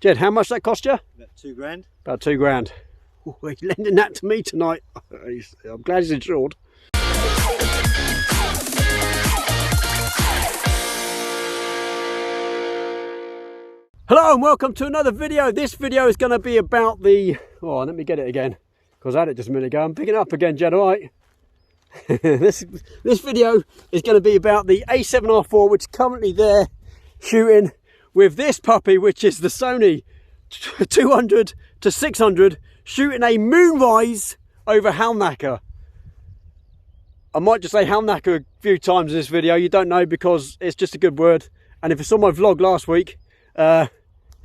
Jed, how much that cost you? About 2 grand. About 2 grand. Ooh, he's lending that to me tonight. I'm glad he's insured. Hello and welcome to another video. This video is going to be about the... Oh, let me get it again, because I had it just a minute ago. I'm picking it up again, Jed, all right? this video is going to be about the A7R4, which is currently there shooting with this puppy, which is the SONY 200-600, shooting a moonrise over Halnaker. I might just say Halnaker a few times in this video. You don't know because it's just a good word. And if you saw my vlog last week, it's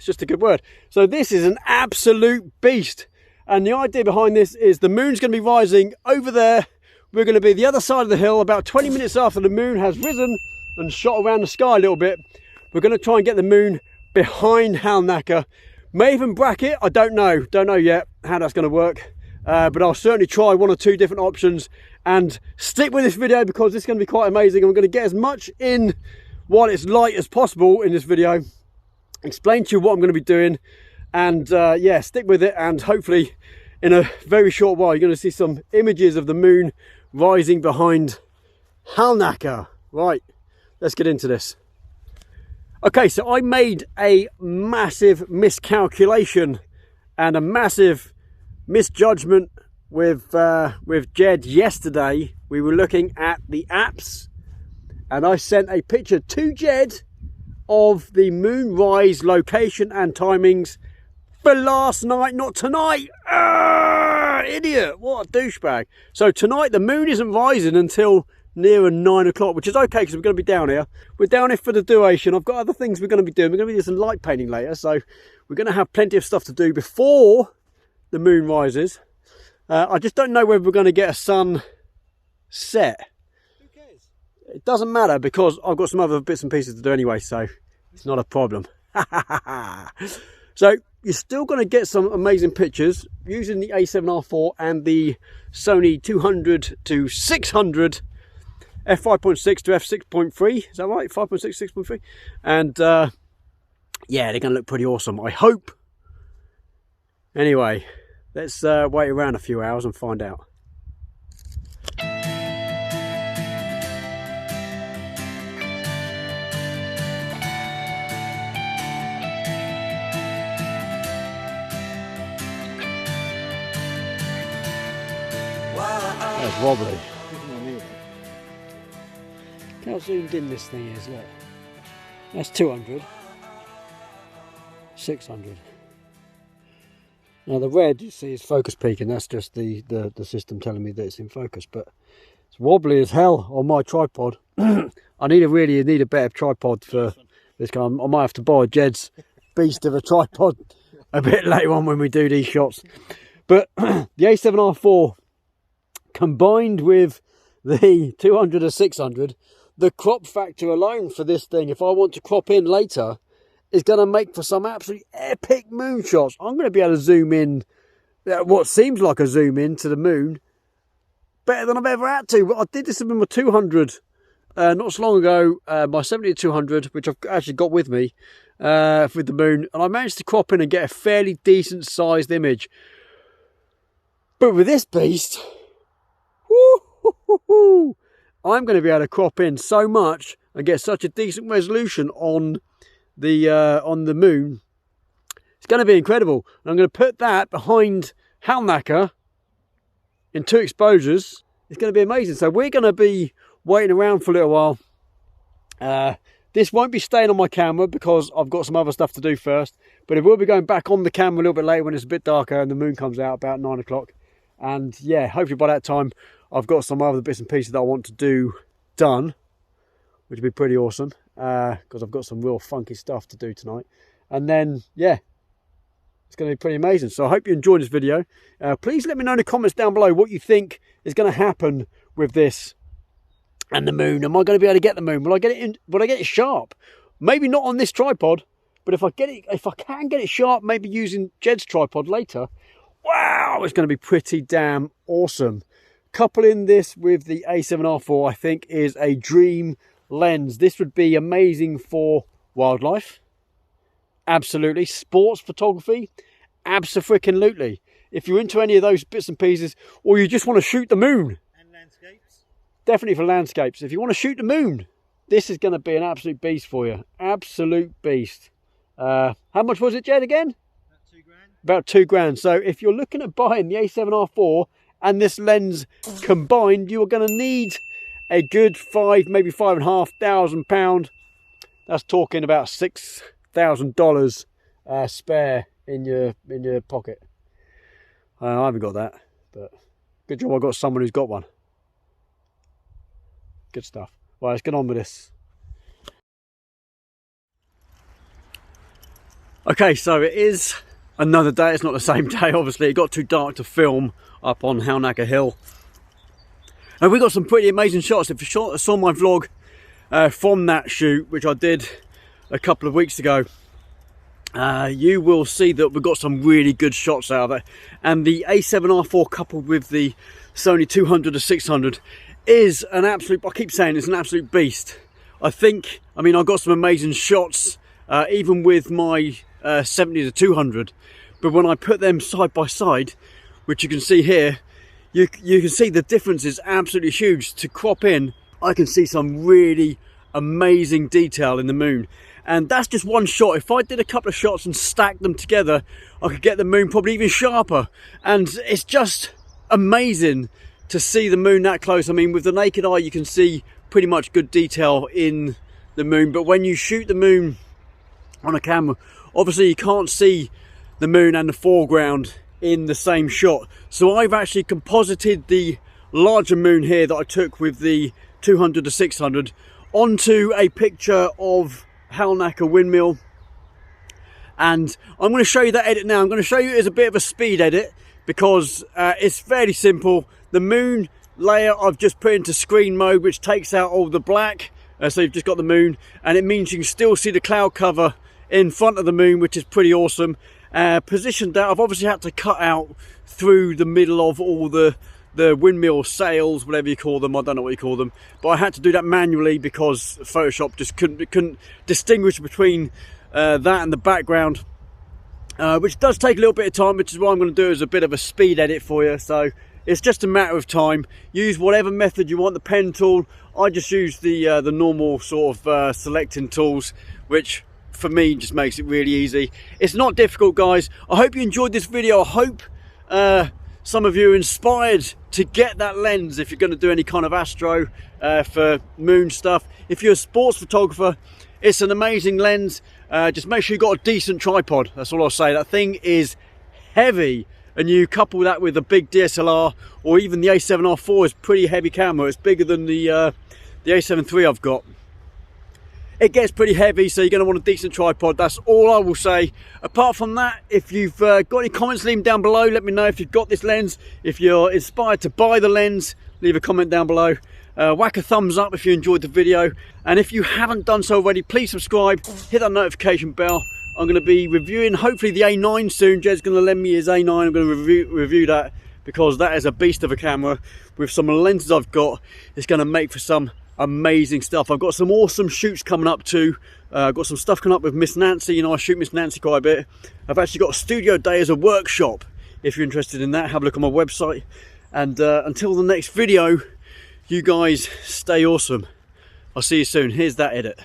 just a good word. So this is an absolute beast. And the idea behind this is the moon's going to be rising over there. We're going to be the other side of the hill about 20 minutes after the moon has risen and shot around the sky a little bit. We're going to try and get the moon behind Halnaker. May even bracket, I don't know. Don't know yet how that's going to work. But I'll certainly try 1 or 2 different options. And stick with this video because it's going to be quite amazing. I'm going to get as much in while it's light as possible in this video. Explain to you what I'm going to be doing. And yeah, stick with it. And hopefully in a very short while, you're going to see some images of the moon rising behind Halnaker. Right, let's get into this. Okay, so I made a massive miscalculation and a massive misjudgment with Jed yesterday. We were looking at the apps and I sent a picture to Jed of the moonrise location and timings for last night, not tonight. Idiot, what a douchebag. So tonight the moon isn't rising until nearer 9 o'clock, which is okay because we're going to be down here. We're down here for the duration. I've got other things we're going to be doing. We're going to be doing some light painting later, so we're going to have plenty of stuff to do before the moon rises. I just don't know whether we're going to get a sun set. Who cares? It doesn't matter because I've got some other bits and pieces to do anyway, so it's not a problem. So you're still going to get some amazing pictures using the A7R4 and the Sony 200-600 f5.6 to f6.3. Is that right? 5.6, 6.3. And yeah, they're going to look pretty awesome, I hope. Anyway, let's wait around a few hours and find out. That's wobbly. Look how zoomed in this thing is, look. That's 200. 600. Now the red you see is focus peaking, that's just the system telling me that it's in focus, but it's wobbly as hell on my tripod. I need a better tripod for this kind. I might have to borrow Jed's beast of a tripod a bit later on when we do these shots. But the A7R4 combined with the 200-600, the crop factor alone for this thing, if I want to crop in later, is going to make for some absolutely epic moon shots. I'm going to be able to zoom in, what seems like a zoom in to the moon, better than I've ever had to. But I did this with my 200 not so long ago, my 70-200, which I've actually got with me with the moon, and I managed to crop in and get a fairly decent sized image. But with this beast, woo-hoo-hoo-hoo, I'm going to be able to crop in so much and get such a decent resolution on the moon. It's going to be incredible. And I'm going to put that behind Halnaker in 2 exposures. It's going to be amazing. So we're going to be waiting around for a little while. This won't be staying on my camera because I've got some other stuff to do first. But it will be going back on the camera a little bit later when it's a bit darker and the moon comes out about 9 o'clock. And yeah, hopefully by that time I've got some other bits and pieces that I want to do done, which would be pretty awesome because I've got some real funky stuff to do tonight. And then yeah, it's going to be pretty amazing. So I hope you enjoyed this video. Please let me know in the comments down below what you think is going to happen with this and the moon. Am I going to be able to get the moon? Will I get it in? Will I get it sharp? Maybe not on this tripod, but if I can get it sharp, maybe using Jed's tripod later. Wow, it's going to be pretty damn awesome. Coupling this with the A7R4, I think, is a dream lens. This would be amazing for wildlife Absolutely. Sports photography? Abso-freaking-lutely. If you're into any of those bits and pieces, or you just want to shoot the moon. And landscapes? Definitely for landscapes. If you want to shoot the moon, this is going to be an absolute beast for you. Absolute beast. How much was it, Jed, again? About $2 grand. About £2 grand. So if you're looking at buying the A7R4 and this lens combined, you are going to need a good maybe £5,500. That's talking about $6,000 spare in your pocket. I haven't got that, but good job I got someone who's got one. Good stuff. Right, let's get on with this. Okay, so it is another day. It's not the same day, obviously. It got too dark to film up on Halnaker Hill. And we got some pretty amazing shots. If you saw my vlog from that shoot, which I did a couple of weeks ago, you will see that we've got some really good shots out of it. And the A7R4 coupled with the Sony 200-600 is an absolute, I keep saying it's an absolute beast. I mean, I got some amazing shots, even with my 70-200. But when I put them side by side, which you can see here, you can see the difference is absolutely huge. To crop in, I can see some really amazing detail in the moon. And that's just one shot. If I did a couple of shots and stacked them together, I could get the moon probably even sharper. And it's just amazing to see the moon that close. I mean, with the naked eye, you can see pretty much good detail in the moon. But when you shoot the moon on a camera, obviously you can't see the moon and the foreground in the same shot. So I've actually composited the larger moon here that I took with the 200-600 onto a picture of Halnaker windmill, and I'm going to show you that edit now. I'm going to show you it as a bit of a speed edit because it's fairly simple. The moon layer I've just put into screen mode, which takes out all the black, so you've just got the moon, and it means you can still see the cloud cover in front of the moon, which is pretty awesome. Positioned that, I've obviously had to cut out through the middle of all the windmill sails, whatever you call them. I don't know what you call them, but I had to do that manually because Photoshop just couldn't distinguish between that and the background, which does take a little bit of time, which is what I'm going to do as a bit of a speed edit for you. So it's just a matter of time. Use whatever method you want. The pen tool, I just use the normal sort of selecting tools, which for me just makes it really easy. It's not difficult, guys. I hope you enjoyed this video. I hope some of you are inspired to get that lens if you're going to do any kind of astro for moon stuff. If you're a sports photographer, it's an amazing lens. Just make sure you've got a decent tripod. That's all I'll say. That thing is heavy, and you couple that with a big DSLR, or even the A7R4 is pretty heavy camera. It's bigger than the A7 III I've got. It gets pretty heavy, so you're going to want a decent tripod. That's all I will say. Apart from that, if you've got any comments, leave them down below. Let me know if you've got this lens. If you're inspired to buy the lens, leave a comment down below. Whack a thumbs up if you enjoyed the video. And if you haven't done so already, please subscribe. Hit that notification bell. I'm going to be reviewing, hopefully, the A9 soon. Jed's going to lend me his A9. I'm going to review that because that is a beast of a camera. With some of the lenses I've got, it's going to make for some amazing stuff. I've got some awesome shoots coming up too. I've got some stuff coming up with Miss Nancy. You know, I shoot Miss Nancy quite a bit. I've actually got a studio day as a workshop. If you're interested in that, have a look on my website. And until the next video, you guys stay awesome. I'll see you soon. Here's that edit.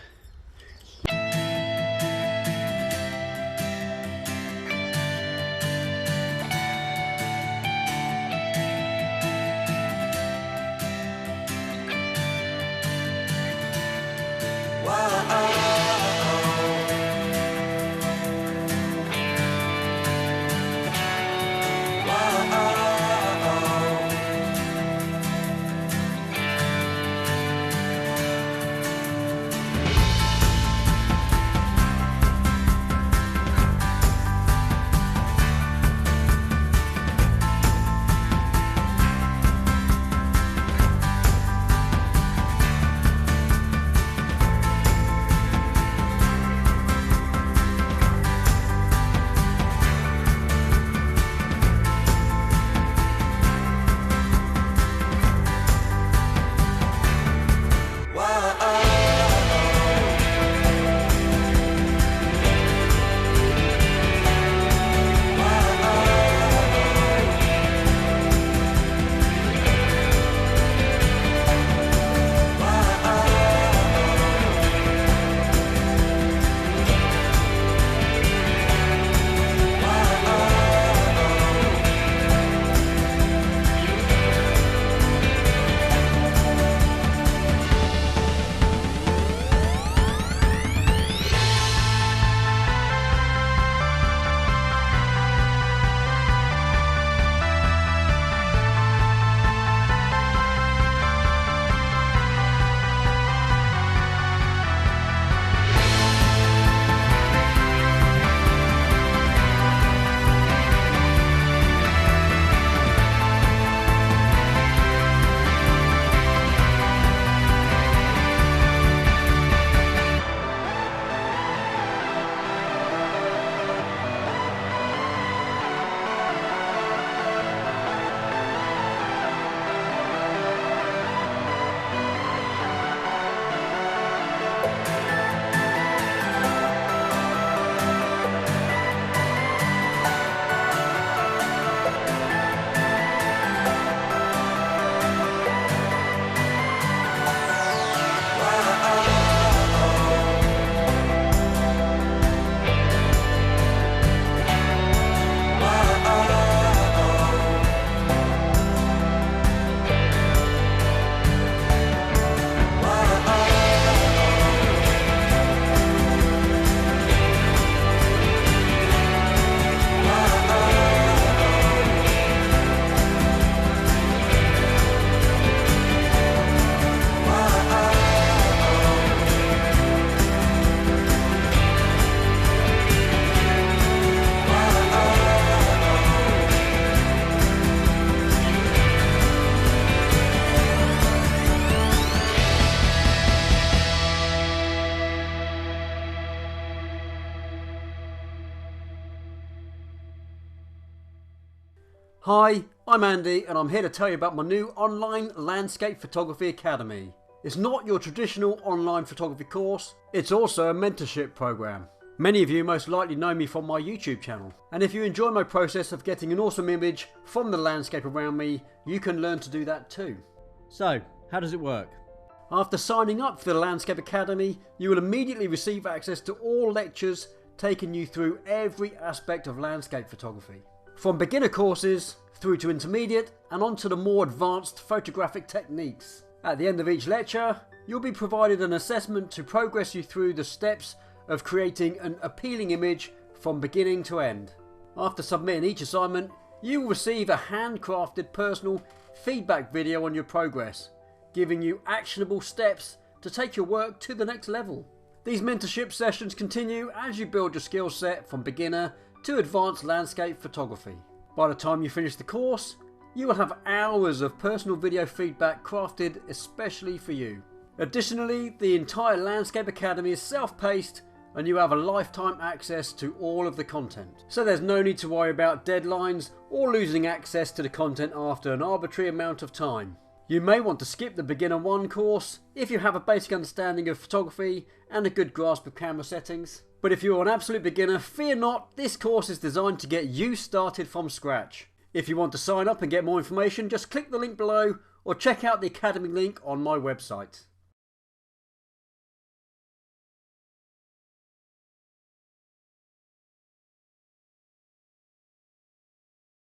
Hi, I'm Andy and I'm here to tell you about my new online landscape photography academy. It's not your traditional online photography course, it's also a mentorship program. Many of you most likely know me from my YouTube channel, and if you enjoy my process of getting an awesome image from the landscape around me, you can learn to do that too. So, how does it work? After signing up for the Landscape Academy, you will immediately receive access to all lectures taking you through every aspect of landscape photography. From beginner courses through to intermediate and onto the more advanced photographic techniques. At the end of each lecture, you'll be provided an assessment to progress you through the steps of creating an appealing image from beginning to end. After submitting each assignment, you will receive a handcrafted personal feedback video on your progress, giving you actionable steps to take your work to the next level. These mentorship sessions continue as you build your skill set from beginner to advanced landscape photography. By the time you finish the course, you will have hours of personal video feedback crafted especially for you. Additionally, the entire Landscape Academy is self-paced and you have a lifetime access to all of the content. So there's no need to worry about deadlines or losing access to the content after an arbitrary amount of time. You may want to skip the Beginner 1 course if you have a basic understanding of photography and a good grasp of camera settings. But if you're an absolute beginner, fear not, this course is designed to get you started from scratch. If you want to sign up and get more information, just click the link below or check out the Academy link on my website.